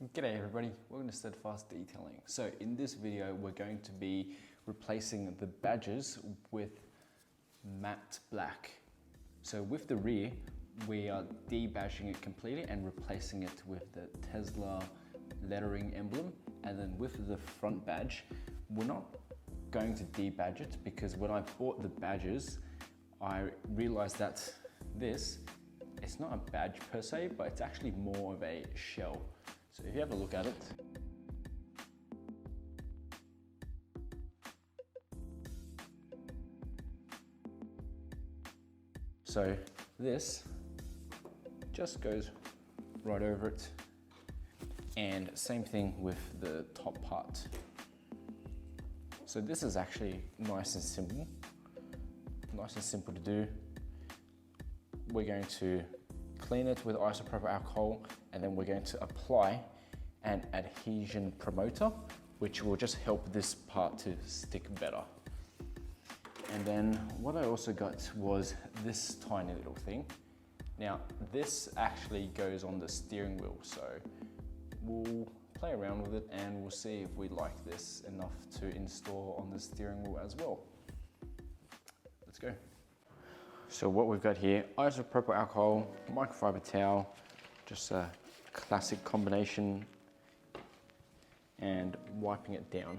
G'day everybody, welcome to Steadfast Detailing. So in this video we're going to be replacing the badges with matte black. So with the rear we are debadging it completely and replacing it with the Tesla lettering emblem, and then with the front badge we're not going to debadge it because when I bought the badges I realized that it's not a badge per se, but it's actually more of a shell. So if you have a look at it, so this just goes right over it, and same thing with the top part. So this is actually nice and simple to do. We're going to clean it with isopropyl alcohol, and then we're going to apply an adhesion promoter, which will just help this part to stick better. And then what I also got was this tiny little thing. Now this actually goes on the steering wheel, so we'll play around with it and we'll see if we like this enough to install on the steering wheel as well. Let's go. So what we've got here, isopropyl alcohol, microfiber towel, just a classic combination, and wiping it down.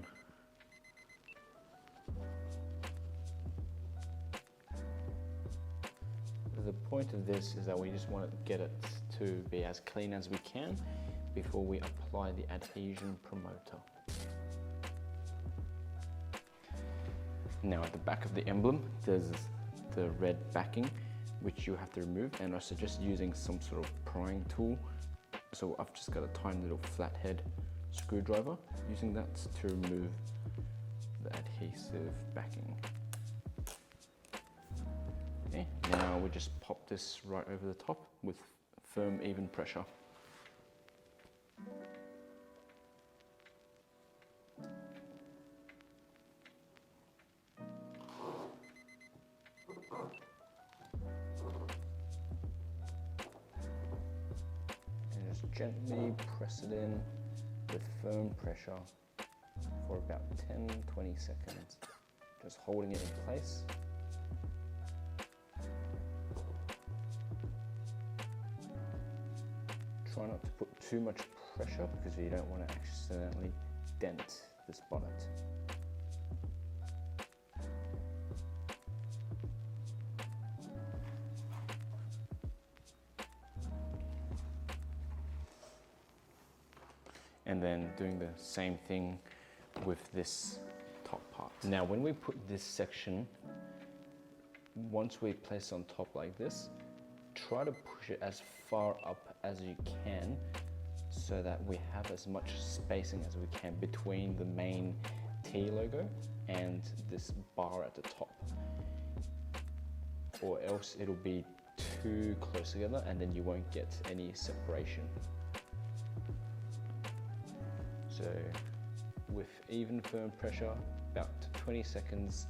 The point of this is that we just want to get it to be as clean as we can before we apply the adhesion promoter. Now at the back of the emblem, there's the red backing, which you have to remove, and also just using some sort of prying tool. So I've just got a tiny little flathead screwdriver, using that to remove the adhesive backing. Okay, now we just pop this right over the top with firm, even pressure. And just gently press it in with firm pressure for about 10-20 seconds. Just holding it in place. Try not to put too much pressure because you don't want to accidentally dent this bonnet. And then doing the same thing with this top part. Now when we put this section, once we place it on top like this, try to push it as far up as you can so that we have as much spacing as we can between the main T logo and this bar at the top, or else it'll be too close together and then you won't get any separation. So with even firm pressure, about 20 seconds.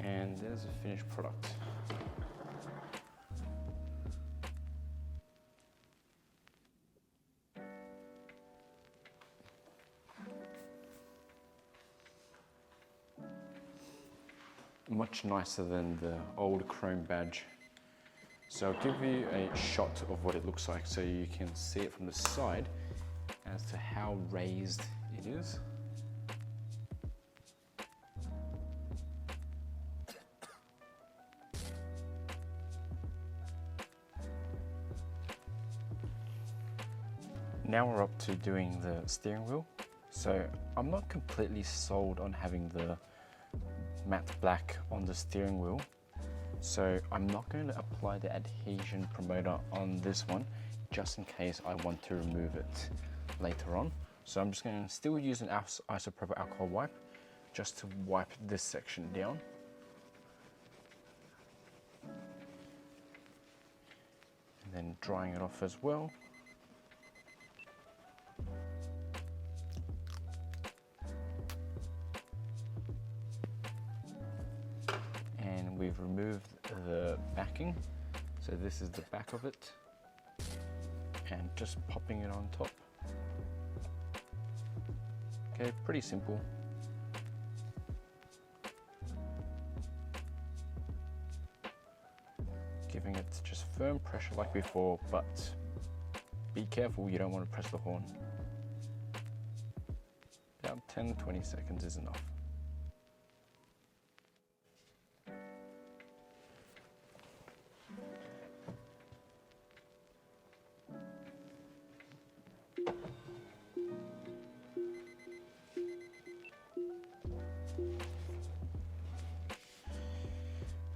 And there's a finished product. Much nicer than the old chrome badge. So I'll give you a shot of what it looks like so you can see it from the side as to how raised it is. Now we're up to doing the steering wheel. So I'm not completely sold on having the matte black on the steering wheel. So I'm not going to apply the adhesion promoter on this one, just in case I want to remove it later on. So I'm just going to still use an isopropyl alcohol wipe, just to wipe this section down. And then drying it off as well. we've removed the backing, So this is the back of it, and just popping it on top. Okay, pretty simple. Giving it just firm pressure like before, but be careful, you don't want to press the horn. About 10-20 seconds is enough.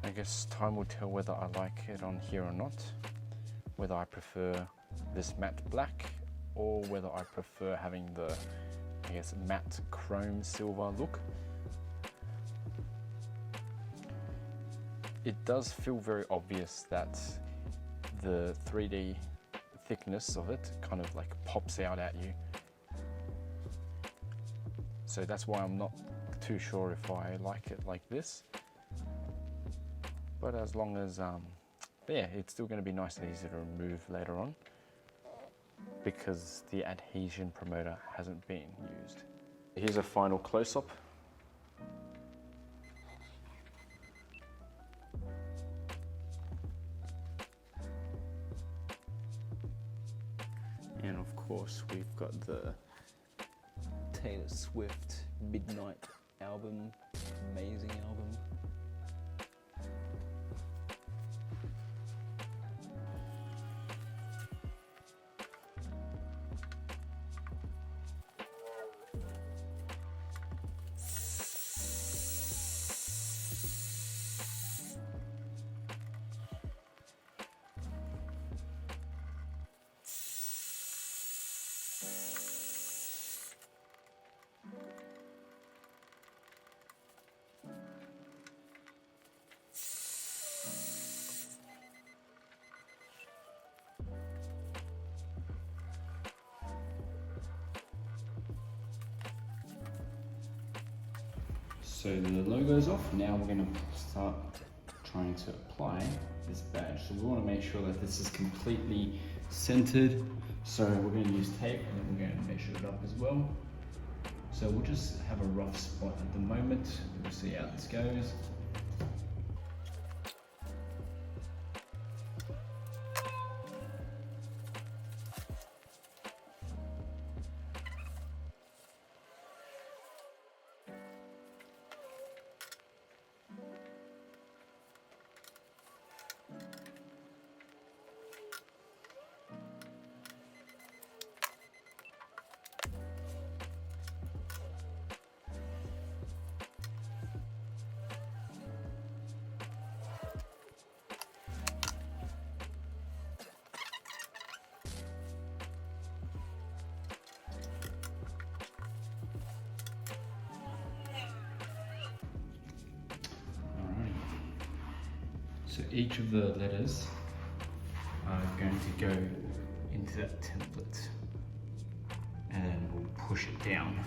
I guess time will tell whether I like it on here or not, whether I prefer this matte black or whether I prefer having the, I guess, matte chrome silver look. It does feel very obvious that the 3D thickness of it kind of like pops out at you. So that's why I'm not too sure if I like it like this. But as long as, yeah, it's still going to be nice and easy to remove later on because the adhesion promoter hasn't been used. Here's a final close-up. And of course, we've got the Taylor Swift Midnight album, amazing album. So the logo's off. Now we're going to start trying to apply this badge. So we want to make sure that this is completely centered. So we're going to use tape and then we're going to measure it up as well. So we'll just have a rough spot at the moment. We'll see how this goes. So each of the letters are going to go into that template and then we'll push it down.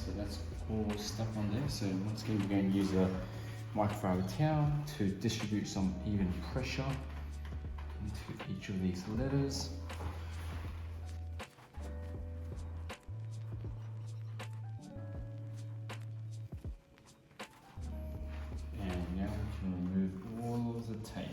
So that's all stuck on there. So once again, we're going to use a microfiber towel to distribute some even pressure into each of these letters. And now we can remove all of the tape.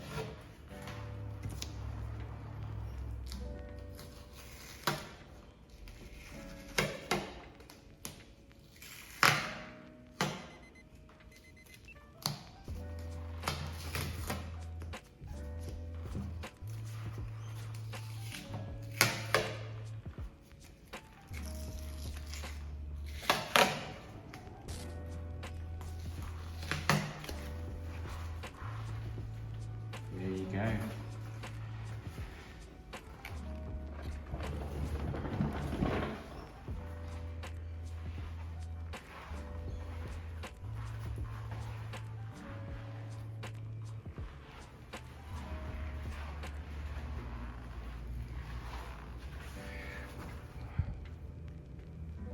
go.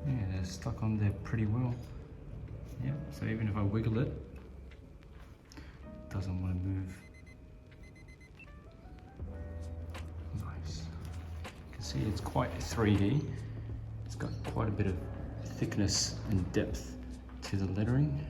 Yeah, they're stuck on there pretty well. Yeah, so even if I wiggle it, it doesn't want to move. Nice. You can see it's quite 3D. It's got quite a bit of thickness and depth to the lettering.